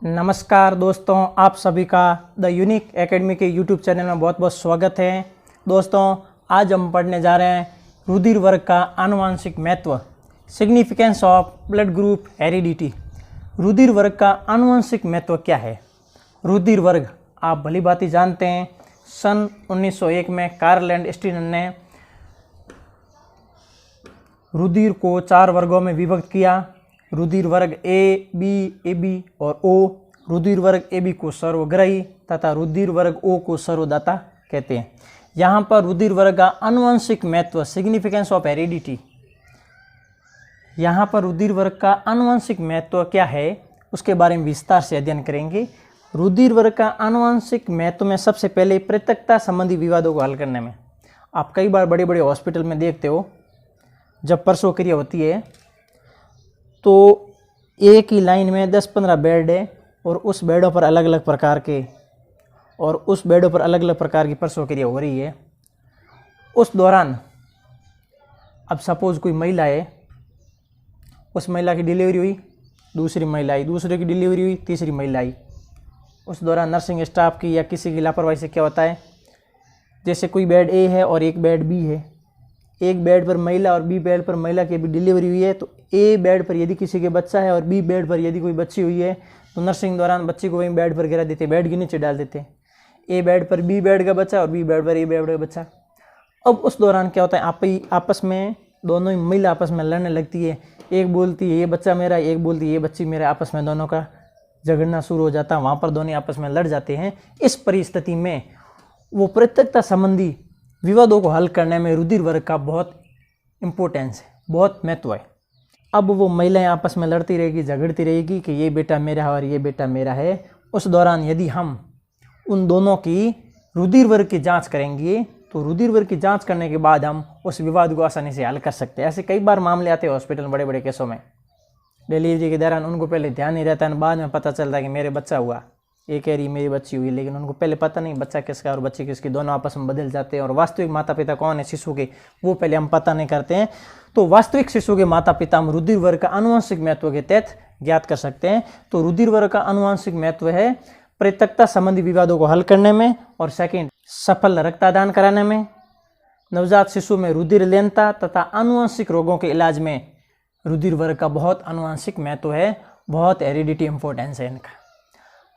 नमस्कार दोस्तों, आप सभी का द यूनिक एकेडमी के यूट्यूब चैनल में बहुत बहुत स्वागत है। दोस्तों, आज हम पढ़ने जा रहे हैं रुधिर वर्ग का आनुवंशिक महत्व, significance of blood group heredity. रुधिर वर्ग का आनुवंशिक महत्व क्या है? रुधिर वर्ग आप भली भांति जानते हैं। सन 1901 में कार्ल एंड स्टीनर ने रुधिर को 4 वर्गों में विभक्त किया। रुधिर वर्ग ए, बी, ए बी और ओ। रुधिर वर्ग ए बी को सर्वग्राही तथा रुधिर वर्ग ओ को सर्वदाता कहते हैं। यहाँ पर रुधिर वर्ग का आनुवंशिक महत्व, सिग्निफिकेंस ऑफ हेरिडिटी, यहाँ पर रुधिर वर्ग का आनुवंशिक महत्व क्या है उसके बारे में विस्तार से अध्ययन करेंगे। रुधिर वर्ग का आनुवंशिक महत्व में सबसे पहले पृथकता संबंधी विवादों को हल करने में, आप कई बार बड़े बड़े हॉस्पिटल में देखते हो, जब प्रसव क्रिया होती है तो एक ही लाइन में 10-15 बेड है और उस बेडों पर अलग अलग प्रकार की प्रसव क्रिया हो रही है। उस दौरान अब सपोज कोई महिला है, उस महिला की डिलीवरी हुई, दूसरी महिला आई, दूसरे की डिलीवरी हुई, तीसरी महिला आई। उस दौरान नर्सिंग स्टाफ की या किसी की लापरवाही से क्या होता है, जैसे कोई बेड ए है और एक बेड बी है, एक बेड पर महिला और बी बेड पर महिला की अभी डिलीवरी हुई है, तो ए बेड पर यदि किसी के बच्चा है और बी बेड पर यदि कोई बच्ची हुई है तो नर्सिंग दौरान बच्ची को वहीं बेड पर गिरा देते, बेड के नीचे डाल देते। ए बेड पर बी बेड का बच्चा और बी बेड पर ए बेड का बच्चा। अब उस दौरान क्या होता है, आपस में दोनों ही महिला आपस में लड़ने लगती है। एक बोलती है ये बच्चा मेरा, एक बोलती है ये बच्ची मेरा, आपस में दोनों का झगड़ना शुरू हो जाता है। वहाँ पर दोनों आपस में लड़ जाते हैं। इस परिस्थिति में वो पृथकता संबंधी विवादों को हल करने में रुधिर वर्ग का बहुत इम्पोर्टेंस है, बहुत महत्व है। अब वो महिलाएं आपस में लड़ती रहेगी, झगड़ती रहेगी कि ये बेटा मेरा है और ये बेटा मेरा है। उस दौरान यदि हम उन दोनों की रुधिर वर्ग की जांच करेंगे तो रुधिर वर्ग की जांच करने के बाद हम उस विवाद को आसानी से हल कर सकते हैं। ऐसे कई बार मामले आते हैं हॉस्पिटल में, बड़े बड़े केसों में डिलीवरी के दौरान उनको पहले ध्यान नहीं रहता है, बाद में पता चलता है कि मेरे बच्चा हुआ, ये कह रही मेरी बच्ची हुई, लेकिन उनको पहले पता नहीं बच्चा किसका और बच्ची किसकी, दोनों आपस में बदल जाते हैं। और वास्तविक माता पिता कौन है शिशु के, वो पहले हम पता नहीं करते हैं। तो वास्तविक शिशु के माता पिता हम रुधिर वर्ग का आनुवंशिक महत्व के तहत ज्ञात कर सकते हैं। तो रुधिर वर्ग का आनुवंशिक महत्व है पृथकता संबंधी विवादों को हल करने में, और सेकंड सफल रक्तदान कराने में, नवजात शिशु में रुधिर लीनता तथा आनुवंशिक रोगों के इलाज में रुधिर वर्ग का बहुत आनुवंशिक महत्व है, बहुत हेरिडिटी इंपॉर्टेंस है इनका।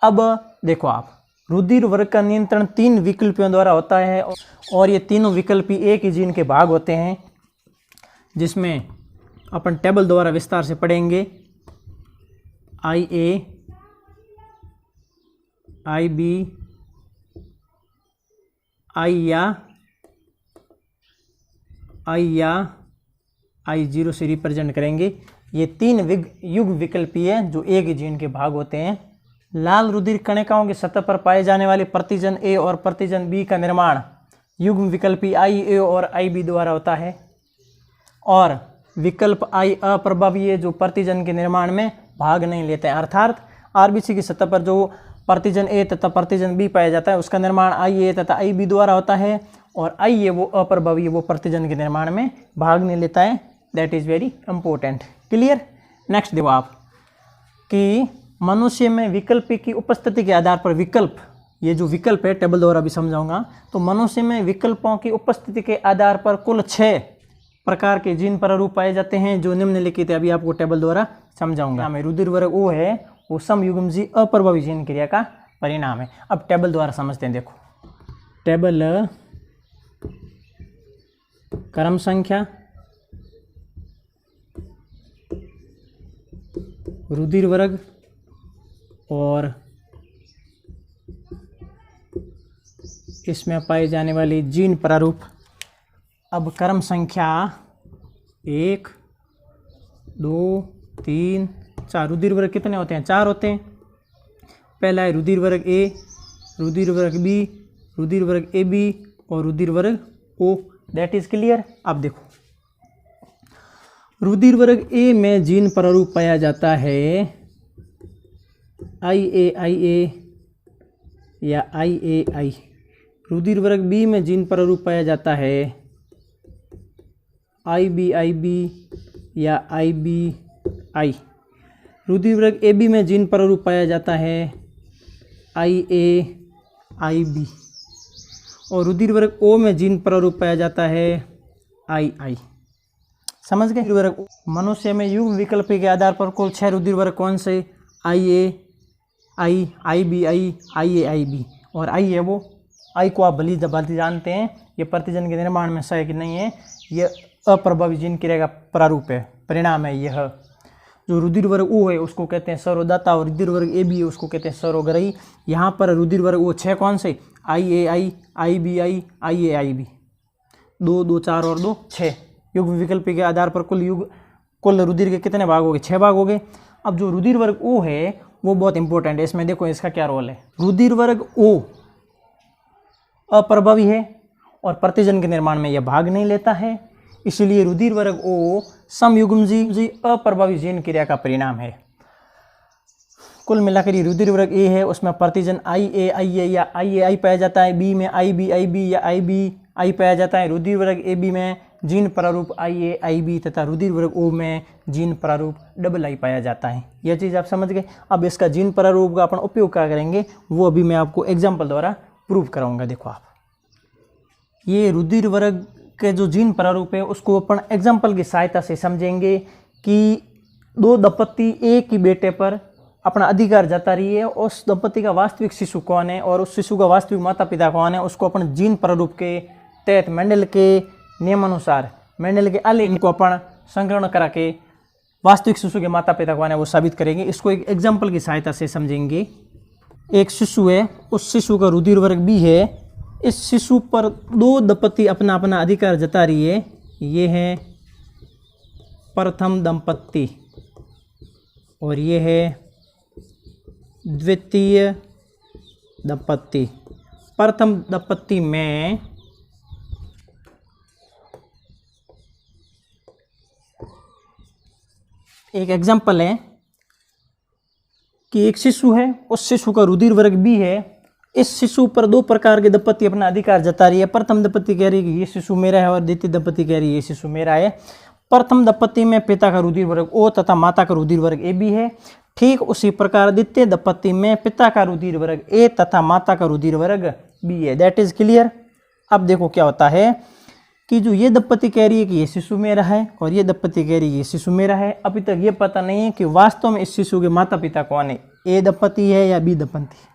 अब देखो आप, रुधिर वर्ग का नियंत्रण 3 विकल्पों द्वारा होता है और ये तीनों विकल्प एक ही जीन के भाग होते हैं, जिसमें अपन टेबल द्वारा विस्तार से पढ़ेंगे। IA, IB, I या I0 से रिप्रेजेंट करेंगे। ये 3 युग विकल्पीय जो एक ही जीन के भाग होते हैं। लाल रुधिर कणिकाओं की सतह पर पाए जाने वाले प्रतिजन ए और प्रतिजन बी का निर्माण युग्म विकल्पी IA और IB द्वारा होता है, और विकल्प I अप्रभावी है जो प्रतिजन के निर्माण में भाग नहीं लेते हैं। अर्थात RBC की सतह पर जो प्रतिजन ए तथा प्रतिजन बी पाया जाता है उसका निर्माण IA तथा IB द्वारा होता है, और I है वो अप्रभावी है, वो प्रतिजन के निर्माण में भाग नहीं लेता है। That is very important. Clear? Next देखो आप कि मनुष्य में विकल्प की उपस्थिति के आधार पर विकल्प, ये जो विकल्प है टेबल द्वारा भी समझाऊंगा। तो मनुष्य में विकल्पों की उपस्थिति के आधार पर कुल 6 प्रकार के जीन प्रारूप पाए जाते हैं, जो निम्नलिखित है। अभी आपको टेबल द्वारा समझाऊंगा। हमें रुधिर वर्ग O है, वो समयुग्मजी अप्रभावी जीन क्रिया का परिणाम है। अब टेबल द्वारा समझते हैं। देखो, टेबल क्रम संख्या, रुधिर वर्ग और इसमें पाए जाने वाली जीन प्रारूप। अब क्रम संख्या 1, 2, 3, 4। रुधिर वर्ग कितने होते हैं? 4 होते हैं। पहला है रुधिर वर्ग A, रुधिर वर्ग B, रुधिर वर्ग AB और रुधिर वर्ग O। That is clear? अब देखो, रुधिर वर्ग A में जीन प्रारूप पाया जाता है IA या IAI। रुधिर वर्ग B में जीन प्रारूप पाया जाता है IBIB या IBI। रुधिर वर्ग ए बी में जीन प्रारूप पाया जाता है IA, IB और रुधिर वर्ग ओ में जीन प्रारूप पाया जाता है II। समझ गए? रुधिर वर्ग मनुष्य में युग्म विकल्प के आधार पर कुल 6 रुधिर वर्ग कौन से? IA, IB, IB और I है वो। I को आप भली भांति जानते हैं, ये प्रतिजन के निर्माण में सहायक नहीं है, ये अप्रभावी जीन क्रिया का प्रारूप है, परिणाम है यह। जो रुधिर वर्ग O है उसको कहते हैं सर्वदाता और रुधिर वर्ग AB है उसको कहते हैं सर्वग्राही। यहाँ पर रुधिर वर्ग O 6 कौन से? IA, IB, IB 2, 2, 4 और 2 6। युग्म विकल्प के आधार पर कुल रुधिर के कितने भाग हो गए? 6 भाग हो गए। अब जो रुधिर वर्ग O है वो बहुत इंपॉर्टेंट है, इसमें देखो इसका क्या रोल है। रुधिर वर्ग O अप्रभावी है और प्रतिजन के निर्माण में यह भाग नहीं लेता है, इसलिए रुधिर वर्ग O समयुग्मजी अप्रभावी जीन क्रिया का परिणाम है। कुल मिलाकर ये रुधिर वर्ग A है, उसमें प्रतिजन IA या IAI पाया जाता है, B में IB या IBI पाया जाता है, रुधिर वर्ग AB में जीन प्रारूप IAIB तथा रुधिर वर्ग O में जीन प्रारूप II पाया जाता है। यह चीज़ आप समझ गए। अब इसका जीन प्रारूप का अपन उपयोग क्या करेंगे वो अभी मैं आपको एग्जाम्पल द्वारा प्रूव कराऊंगा। देखो आप, ये रुधिर वर्ग के जो जीन प्रारूप है उसको अपन एग्जाम्पल की सहायता से समझेंगे कि 2 दंपत्ति एक ही बेटे पर अपना अधिकार जता रही है, उस दंपत्ति का वास्तविक शिशु कौन है और उस शिशु का वास्तविक माता पिता कौन है, उसको अपन जीन प्रारूप के तहत मेंडल के नियमानुसार, मेंडल के आलेख को अपन संकलन करा के वास्तविक शिशु के माता पिता कौन है वो साबित करेंगे। इसको एक एग्जाम्पल की सहायता से समझेंगे। एक शिशु है, उस शिशु का रुधिर वर्ग B है, इस शिशु पर 2 दंपत्ति अपना अपना अधिकार जता रही है। ये है प्रथम दंपत्ति और ये है द्वितीय दंपत्ति। प्रथम दंपत्ति में एक एग्जाम्पल है कि एक शिशु है, उस शिशु का रुधिर वर्ग B है, इस शिशु पर 2 प्रकार के दंपत्ति अपना अधिकार जता रही है। प्रथम दंपत्ति कह रही है कि ये शिशु मेरा है और द्वितीय दंपत्ति कह रही है ये शिशु मेरा है। प्रथम दंपत्ति में पिता का रुधिर वर्ग O तथा माता का रुधिर वर्ग AB है। ठीक उसी प्रकार द्वितीय दंपत्ति में पिता का रुधिर वर्ग A तथा माता का रुधिर वर्ग B है। That is clear. अब देखो क्या होता है कि जो ये दंपत्ति कह रही है कि ये शिशु मेरा है और ये दंपत्ति कह रही है ये शिशु मेरा है। अभी तक ये पता नहीं है कि वास्तव में इस शिशु के माता पिता कौन है, A दंपत्ति है या B दंपत्ति।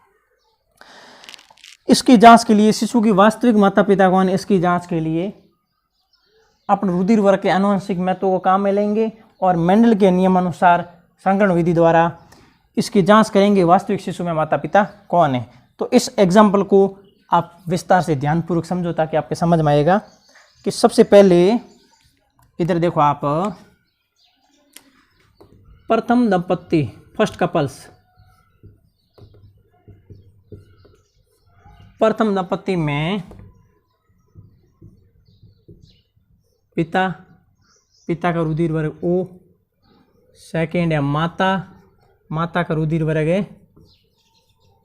इसकी जांच के लिए शिशु की वास्तविक माता पिता कौन है, इसकी जांच के लिए अपन रुधिर वर्ग के आनुवंशिक महत्व को काम में लेंगे और मेंडल के नियमानुसार संकरण विधि द्वारा इसकी जांच करेंगे वास्तविक शिशु में माता पिता कौन है। तो इस एग्जाम्पल को आप विस्तार से ध्यानपूर्वक समझो ताकि आपके समझ में आएगा कि सबसे पहले इधर देखो आप, प्रथम दंपत्ति फर्स्ट कपल्स, प्रथम दंपत्ति में पिता का रुधिर वर्ग O, सेकेंड है माता का रुधिर वर्ग है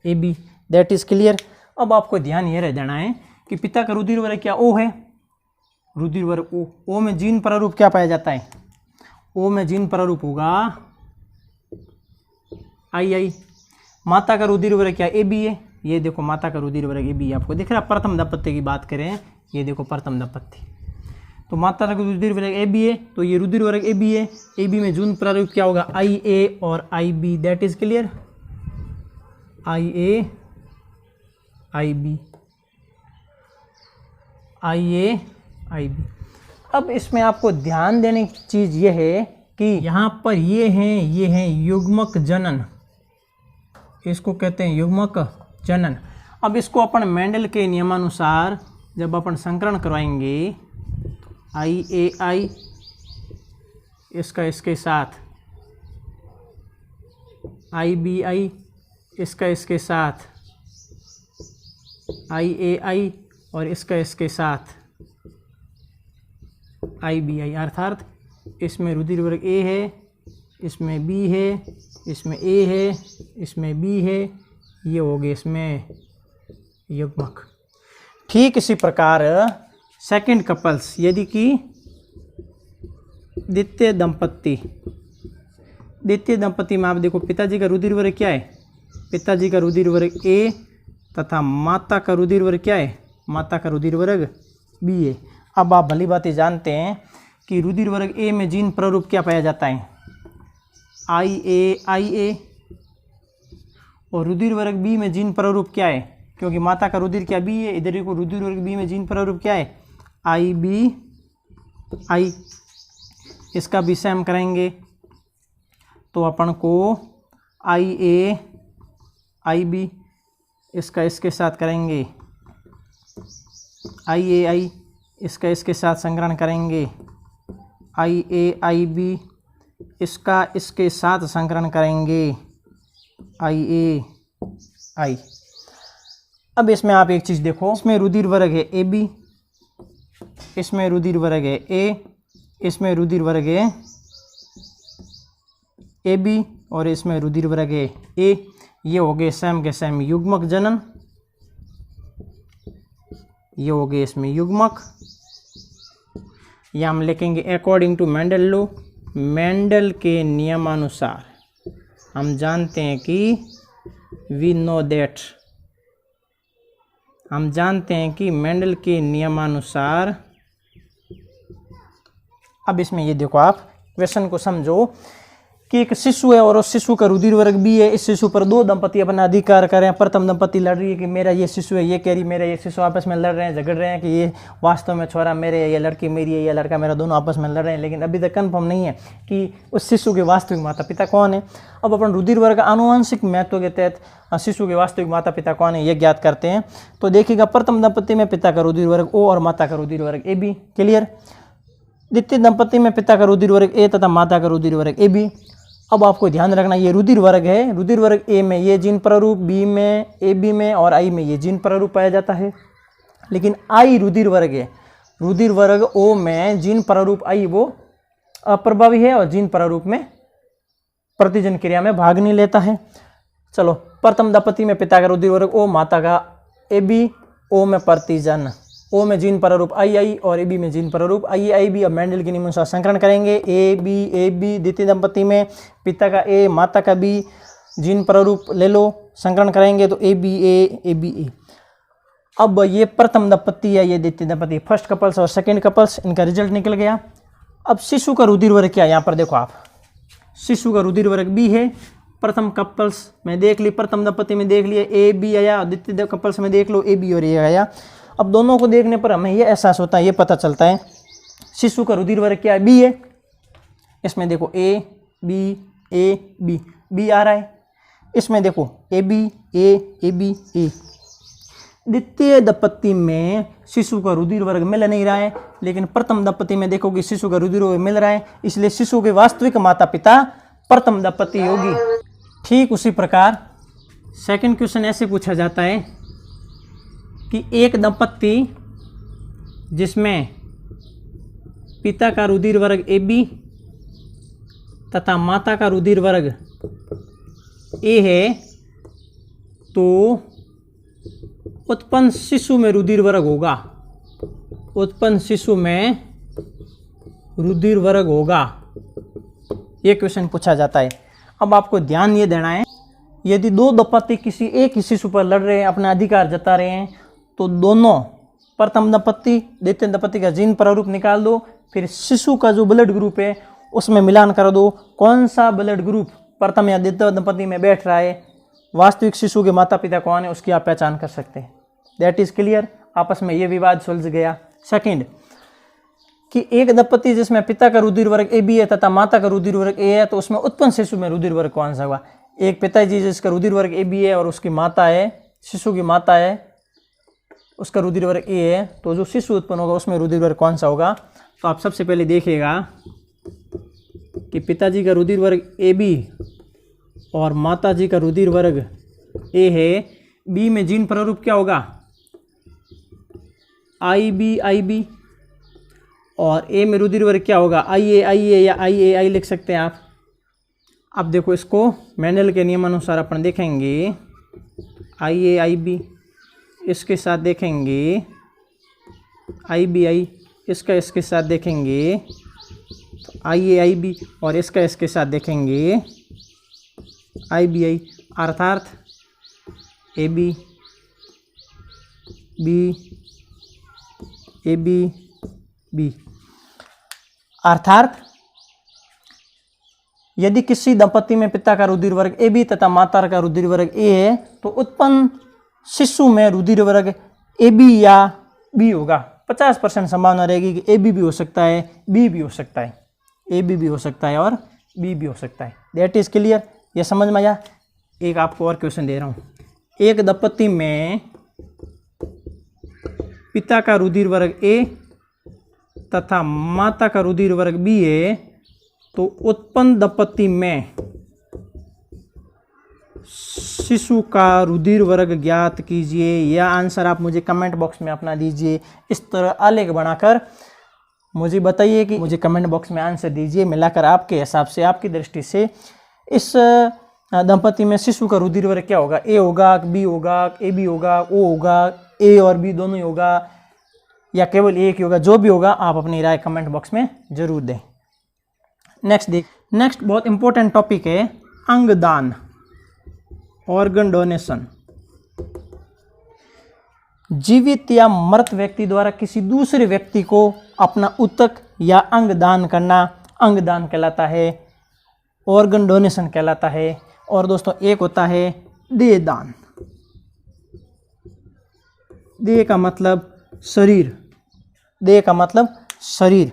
AB। That is clear. अब आपको ध्यान ये रह जाना है कि पिता का रुधिर वर्ग क्या O है, रुधिर वर्ग O में जीन प्रारूप क्या पाया जाता है, O में जीन प्रारूप होगा II। माता का रुधिर वर्ग क्या AB है, ये देखो माता का रुधिर वर्ग AB आपको दिख रहा है। प्रथम दंपत्ति की बात करें, ये देखो प्रथम दंपत्ति, तो माता का रुधिर वर्ग AB है तो ये रुधिर वर्ग AB है। AB में जीन प्रारूप क्या होगा, IA और IB। That is clear. IA IB। अब इसमें आपको ध्यान देने की चीज ये है कि यहाँ पर ये हैं युग्मक जनन, इसको कहते हैं युग्मक जनन। अब इसको अपन मेंडल के नियमानुसार जब अपन संकरण करवाएंगे, IAI इसका इसके साथ, IBI इसका इसके साथ, IAI और इसका इसके साथ, IBI, अर्थात इसमें रुधिर वर्ग A है, इसमें B है, इसमें A है, इसमें B है, ये हो गए इसमें युग्मक। ठीक इसी प्रकार सेकंड कपल्स, यदि कि द्वितीय दंपत्ति द्वितीय दंपति में आप देखो पिताजी का रुधिर वर्ग क्या है, पिताजी का रुधिर वर्ग ए तथा माता का रुधिर वर्ग क्या है, माता का रुधिर वर्ग बी है। अब आप भली बात जानते हैं कि रुधिर वर्ग ए में जीन प्रारूप क्या पाया जाता है, आई ए, और रुधिर वर्ग बी में जीन प्रारूप क्या है, क्योंकि माता का रुधिर क्या बी है, इधर को रुधिर वर्ग बी में जीन प्रारूप क्या है, आई बी आई। इसका भी सेम करेंगे तो अपन को आई ए आई बी, इसका इसके साथ करेंगे आई ए आई, इसका इसके साथ संकरण करेंगे आई ए आई बी, इसका इसके साथ संकरण करेंगे आई ए आई। अब इसमें आप एक चीज़ देखो, इसमें रुधिर वर्ग है ए बी, इसमें रुधिर वर्ग है ए, इसमें रुधिर वर्ग है ए बी, और इसमें रुधिर वर्ग है ए। ये हो गए सेम के सेम युग्मक जनन, ये हो गए इसमें युग्मक। ये हम लिखेंगे according to Mendel law, Mendel के नियमानुसार। हम जानते हैं कि वी नो दैट, हम जानते हैं कि मेंडल के नियमानुसार। अब इसमें ये देखो, आप क्वेश्चन को समझो कि एक शिशु है और उस शिशु का रुधिर वर्ग बी है। इस शिशु पर दो दंपति अपना अधिकार कर रहे हैं। प्रथम दंपति लड़ रही है कि मेरा ये शिशु है, ये कह रही मेरा ये शिशु, आपस में लड़ रहे हैं, झगड़ रहे हैं कि ये वास्तव में छोरा मेरे है, ये लड़की मेरी है, ये लड़का मेरा, दोनों आपस में लड़ रहे हैं। लेकिन अभी तक कन्फर्म नहीं है कि उस शिशु के वास्तविक माता पिता कौन है। अब अपन रुधिर वर्ग आनुवंशिक महत्व के तहत शिशु के वास्तविक माता पिता कौन है ये ज्ञात करते हैं। तो देखिएगा, प्रथम दंपति में पिता का रुधिर वर्ग ओ और माता का रुधिर वर्ग ए बी, क्लियर। द्वितीय दंपति में पिता का रुधिर वर्ग ए तथा माता का रुधिर वर्ग ए बी। अब आपको ध्यान रखना, ये रुधिर वर्ग है, रुधिर वर्ग ए में ये जीन प्रारूप, बी में, ए बी में और आई में ये जीन प्रारूप पाया जाता है। लेकिन आई रुधिर वर्ग है, रुधिर वर्ग ओ में जीन प्रारूप आई वो अप्रभावी है और जीन प्रारूप में प्रतिजन क्रिया में भाग नहीं लेता है। चलो, प्रथम दंपति में पिता का रुधिर वर्ग ओ, माता का ए बी, ओ में प्रतिजन, ओ में जीन प्रारूप आई आई और ए बी में जीन प्रारूप आई आई बी। अब मेंडल के नियमानुसार संकरण करेंगे ए बी। द्वितीय दंपति में पिता का ए, माता का बी, जीन प्रारूप ले लो, संकरण करेंगे तो ए बी ए। अब ये प्रथम दंपति है, ये द्वितीय दंपति, फर्स्ट कपल्स और सेकेंड कपल्स, इनका रिजल्ट निकल गया। अब शिशु का रुधिर वर्ग क्या है, यहाँ पर देखो आप, शिशु का रुधिर वर्ग बी है। प्रथम कपल्स में देख ली, प्रथम दंपति में देख लिया ए बी आया, द्वितीय कपल्स में देख लो ए बी और ए आया। अब दोनों को देखने पर हमें ये एहसास होता है, ये पता चलता है शिशु का रुधिर वर्ग क्या है, बी है। इसमें देखो ए बी बी आ रहा है। इसमें देखो ए बी ए। द्वितीय दंपति में शिशु का रुधिर वर्ग मिल नहीं रहा है, लेकिन प्रथम दंपति में देखो कि शिशु का रुधिर वर्ग मिल रहा है, इसलिए शिशु के वास्तविक माता पिता प्रथम दंपति होगी। ठीक उसी प्रकार सेकंड क्वेश्चन ऐसे पूछा जाता है कि एक दंपति जिसमें पिता का रुधिर वर्ग ए बी तथा माता का रुधिर वर्ग ए है, तो उत्पन्न शिशु में रुधिर वर्ग होगा, उत्पन्न शिशु में रुधिर वर्ग होगा, ये क्वेश्चन पूछा जाता है। अब आपको ध्यान ये देना है, यदि दो दंपति किसी एक ही शिशु पर लड़ रहे हैं, अपना अधिकार जता रहे हैं, तो दोनों प्रथम दंपति द्वितीय दंपति का जीन प्रारूप निकाल दो, फिर शिशु का जो ब्लड ग्रुप है उसमें मिलान कर दो, कौन सा ब्लड ग्रुप प्रथम या द्वितीय दंपति में बैठ रहा है, वास्तविक शिशु के माता पिता कौन है, उसकी आप पहचान कर सकते हैं। That is clear. आपस में ये विवाद सुलझ गया। सेकंड, कि एक दंपति जिसमें पिता का रुधिर वर्ग ए बी है तथा माता का रुधिर वर्ग ए है, तो उसमें उत्पन्न शिशु में रुधिर वर्ग कौन सा होगा। एक पिताजी जिसका रुधिर वर्ग ए बी है और उसकी माता है, शिशु की माता है, उसका रुधिर वर्ग ए है, तो जो शिशु उत्पन्न होगा उसमें रुधिर वर्ग कौन सा होगा। तो आप सबसे पहले देखिएगा कि पिताजी का रुधिर वर्ग ए बी और माता जी का रुधिर वर्ग ए है, बी में जीन प्रारूप क्या होगा, आई बी, और ए में रुधिर वर्ग क्या होगा, आई ए या आई लिख सकते हैं आप। अब देखो, इसको मेंडल के नियमानुसार अपन देखेंगे, आई बी, इसके साथ देखेंगे आई, इसका इसके साथ देखेंगे तो आई ए आई बी, और इसका इसके साथ देखेंगे आई बी आई, अर्थात A B B A B B. अर्थात यदि किसी दंपति में पिता का रुधिर वर्ग ए बी तथा माता का रुधिर वर्ग ए है तो उत्पन्न शिशु में रुधिर वर्ग ए बी या बी होगा। 50% संभावना रहेगी कि ए बी भी हो सकता है, बी भी हो सकता है, ए बी भी हो सकता है और बी भी हो सकता है। दैट इज क्लियर, ये समझ में आया। एक आपको और क्वेश्चन दे रहा हूँ। एक दंपति में पिता का रुधिर वर्ग ए तथा माता का रुधिर वर्ग बी है तो उत्पन्न दंपति में शिशु का रुधिर वर्ग ज्ञात कीजिए। यह आंसर आप मुझे कमेंट बॉक्स में अपना दीजिए। इस तरह आलेख बनाकर मुझे बताइए कि मुझे कमेंट बॉक्स में आंसर दीजिए, मिलाकर आपके हिसाब से, आपकी दृष्टि से इस दंपति में शिशु का रुधिर वर्ग क्या होगा। ए होगा, बी होगा, ए बी होगा, ओ होगा, ए और बी दोनों ही होगा, या केवल एक ही होगा। जो भी होगा आप अपनी राय कमेंट बॉक्स में जरूर दें। नेक्स्ट बहुत इंपॉर्टेंट टॉपिक है अंगदान, ऑर्गन डोनेशन। जीवित या मृत व्यक्ति द्वारा किसी दूसरे व्यक्ति को अपना ऊतक या अंग दान करना अंगदान कहलाता है, ऑर्गन डोनेशन कहलाता है। और दोस्तों एक होता है देह दान। देह का मतलब शरीर, देह का मतलब शरीर।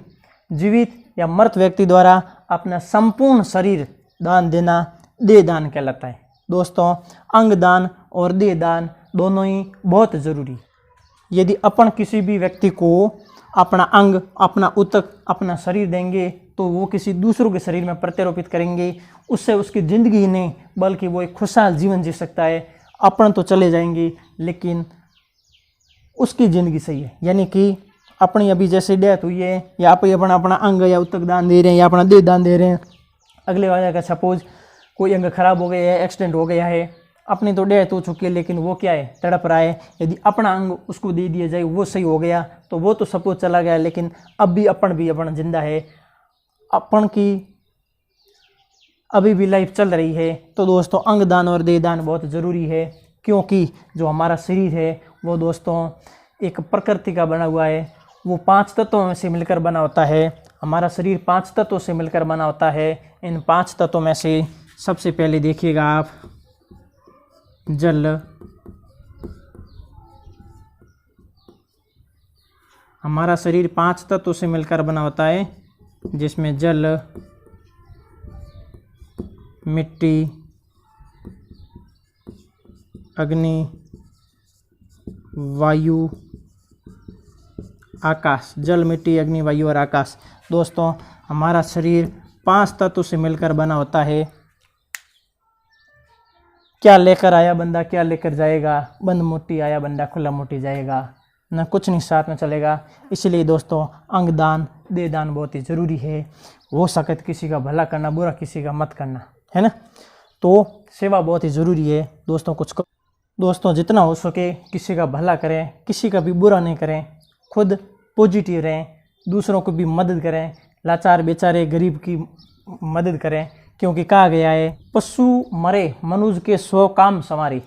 जीवित या मृत व्यक्ति द्वारा अपना संपूर्ण शरीर दान देना देह दान कहलाता है। दोस्तों अंग दान और देह दान दोनों ही बहुत ज़रूरी। यदि अपन किसी भी व्यक्ति को अपना अंग, अपना ऊतक, अपना शरीर देंगे तो वो किसी दूसरों के शरीर में प्रत्यारोपित करेंगे। उससे उसकी ज़िंदगी ही नहीं बल्कि वो एक खुशहाल जीवन जी सकता है। अपन तो चले जाएंगे लेकिन उसकी ज़िंदगी सही है। यानी कि अपनी अभी जैसे डेथ हुई है या आप अपना अंग या ऊतक दान दे रहे हैं या अपना देह दान दे रहे हैं, अगले वाले का सपोज कोई अंग खराब हो गया है, एक्सीडेंट हो गया है, अपनी तो डेथ हो चुकी है लेकिन वो क्या है, तड़प रहा है। यदि अपना अंग उसको दे दिया जाए, वो सही हो गया तो वो तो सपोज चला गया, लेकिन अब भी अपन जिंदा है, अपन की अभी भी लाइफ चल रही है। तो दोस्तों अंग दान और देह दान बहुत ज़रूरी है, क्योंकि जो हमारा शरीर है वो दोस्तों एक प्रकृति का बना हुआ है। वो 5 तत्वों से मिलकर बना होता है। हमारा शरीर 5 तत्वों से मिलकर बना होता है। इन 5 तत्वों में से सबसे पहले देखिएगा आप जल, हमारा शरीर 5 तत्वों से मिलकर बना होता है, जिसमें जल, मिट्टी, अग्नि, वायु, आकाश। जल, मिट्टी, अग्नि, वायु और आकाश। दोस्तों हमारा शरीर 5 तत्वों से मिलकर बना होता है। क्या लेकर आया बंदा क्या लेकर जाएगा, बंद मोटी आया बंदा खुला मोटी जाएगा, ना कुछ नहीं साथ में चलेगा। इसलिए दोस्तों अंग दान, देह दान बहुत ही ज़रूरी है। हो सके किसी का भला करना, बुरा किसी का मत करना, है ना। तो सेवा बहुत ही ज़रूरी है दोस्तों। दोस्तों जितना हो सके किसी का भला करें, किसी का भी बुरा नहीं करें, खुद पॉजिटिव रहें, दूसरों को भी मदद करें, लाचार बेचारे गरीब की मदद करें। क्योंकि कहा गया है पशु मरे मनुज के 100 काम संवारे,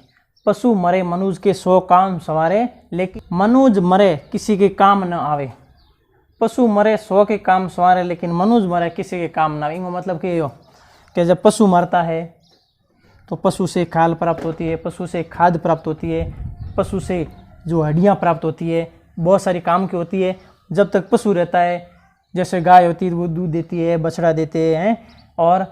पशु मरे मनुज के 100 काम संवारे, लेकिन मनुज मरे किसी के काम न आवे। पशु मरे 100 के काम संवारे लेकिन मनुज मरे किसी के काम न आवे। इनको मतलब कि जब पशु मरता है तो पशु से खाल प्राप्त होती है, पशु से खाद प्राप्त होती है, पशु से जो हड्डियाँ प्राप्त होती है, बहुत सारी काम की होती है। जब तक पशु रहता है, जैसे गाय होती है वो दूध देती है, बछड़ा देते हैं, और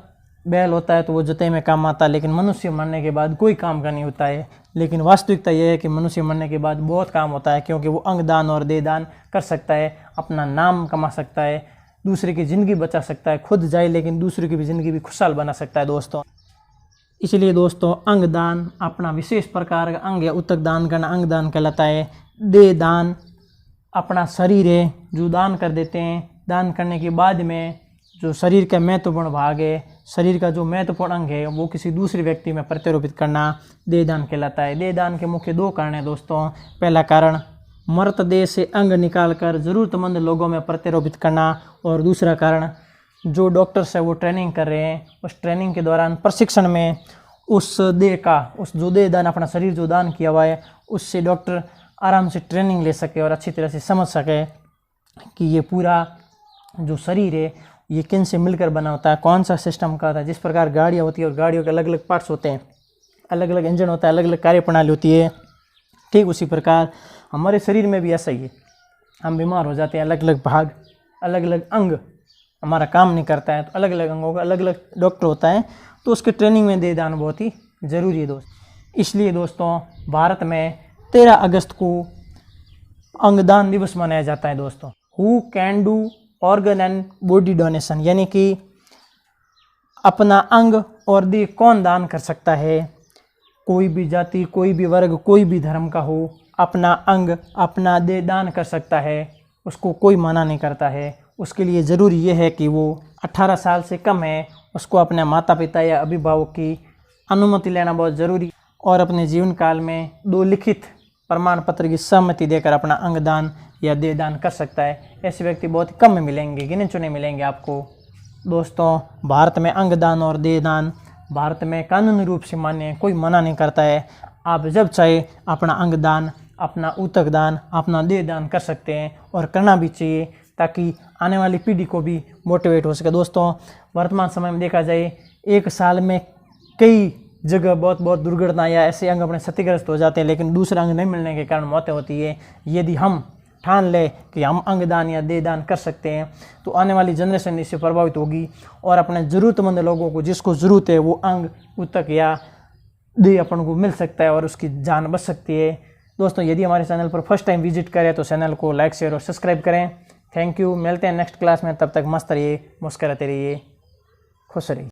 बैल होता है तो वो जुताई में काम आता है। लेकिन मनुष्य मरने के बाद कोई काम का नहीं होता है। लेकिन वास्तविकता यह है कि मनुष्य मरने के बाद बहुत काम होता है, क्योंकि वो अंग दान और देह दान कर सकता है, अपना नाम कमा सकता है, दूसरे की ज़िंदगी बचा सकता है, खुद जाए लेकिन दूसरे की भी ज़िंदगी भी खुशहाल बना सकता है दोस्तों। इसलिए दोस्तों अंग दान अपना विशेष प्रकार का अंग या ऊतक दान करना अंग दान कहलाता है। देह दान अपना शरीर है जो दान कर देते हैं। दान करने के बाद में जो शरीर का महत्वपूर्ण भाग है, शरीर का जो महत्वपूर्ण अंग है, वो किसी दूसरे व्यक्ति में प्रत्यारोपित करना देह दान कहलाता है। देह दान के मुख्य 2 कारण हैं दोस्तों। पहला कारण मृत देह से अंग निकालकर ज़रूरतमंद लोगों में प्रत्यारोपित करना, और दूसरा कारण जो डॉक्टर्स है वो ट्रेनिंग कर रहे हैं, उस ट्रेनिंग के दौरान प्रशिक्षण में उस देह का, उस जो देह दान, अपना शरीर जो दान किया हुआ है, उससे डॉक्टर आराम से ट्रेनिंग ले सके और अच्छी तरह से समझ सके कि ये पूरा जो शरीर है ये किन से मिलकर बना होता है, कौन सा सिस्टम का होता है। जिस प्रकार गाड़ियाँ होती है और गाड़ियों के अलग अलग पार्ट्स होते हैं, अलग अलग इंजन होता है, अलग अलग कार्यप्रणाली होती है, ठीक उसी प्रकार हमारे शरीर में भी ऐसा ही है। हम बीमार हो जाते हैं, अलग अलग भाग, अलग अलग अंग हमारा काम नहीं करता है, तो अलग अलग अंगों का अलग अलग डॉक्टर होता है, तो उसके ट्रेनिंग में देह दान बहुत ही ज़रूरी है दोस्त। इसलिए दोस्तों भारत में 13 अगस्त को अंगदान दिवस मनाया जाता है दोस्तों। Who can do organ and body donation, यानी कि अपना अंग और देह कौन दान कर सकता है। कोई भी जाति, कोई भी वर्ग, कोई भी धर्म का हो, अपना अंग, अपना देह दान कर सकता है, उसको कोई मना नहीं करता है। उसके लिए ज़रूरी ये है कि वो 18 साल से कम है, उसको अपने माता पिता या अभिभावक की अनुमति लेना बहुत ज़रूरी, और अपने जीवन काल में 2 लिखित प्रमाण पत्र की सहमति देकर अपना अंगदान या देह दान कर सकता है। ऐसे व्यक्ति बहुत कम में मिलेंगे, गिने चुने मिलेंगे आपको। दोस्तों भारत में अंगदान और देह दान भारत में कानूनी रूप से मान्य है, कोई मना नहीं करता है। आप जब चाहे अपना अंगदान, अपना ऊतक दान, अपना देह दान कर सकते हैं, और करना भी चाहिए ताकि आने वाली पीढ़ी को भी मोटिवेट हो सके। दोस्तों वर्तमान समय में देखा जाए, एक साल में कई जगह बहुत दुर्घटना या ऐसे अंग अपने क्षतिग्रस्त हो जाते हैं, लेकिन दूसरा अंग नहीं मिलने के कारण मौतें होती है। यदि हम ठान ले कि हम अंगदान या देह दान कर सकते हैं, तो आने वाली जनरेशन इससे प्रभावित होगी, और अपने ज़रूरतमंद लोगों को जिसको ज़रूरत है वो अंग, ऊतक या देह अपन को मिल सकता है और उसकी जान बच सकती है। दोस्तों यदि हमारे चैनल पर फर्स्ट टाइम विजिट करें तो चैनल को लाइक, शेयर और सब्सक्राइब करें। Thank you. मिलते हैं नेक्स्ट क्लास में, तब तक मस्त रहिए, मुस्कुराते रहिए, खुश रहिए।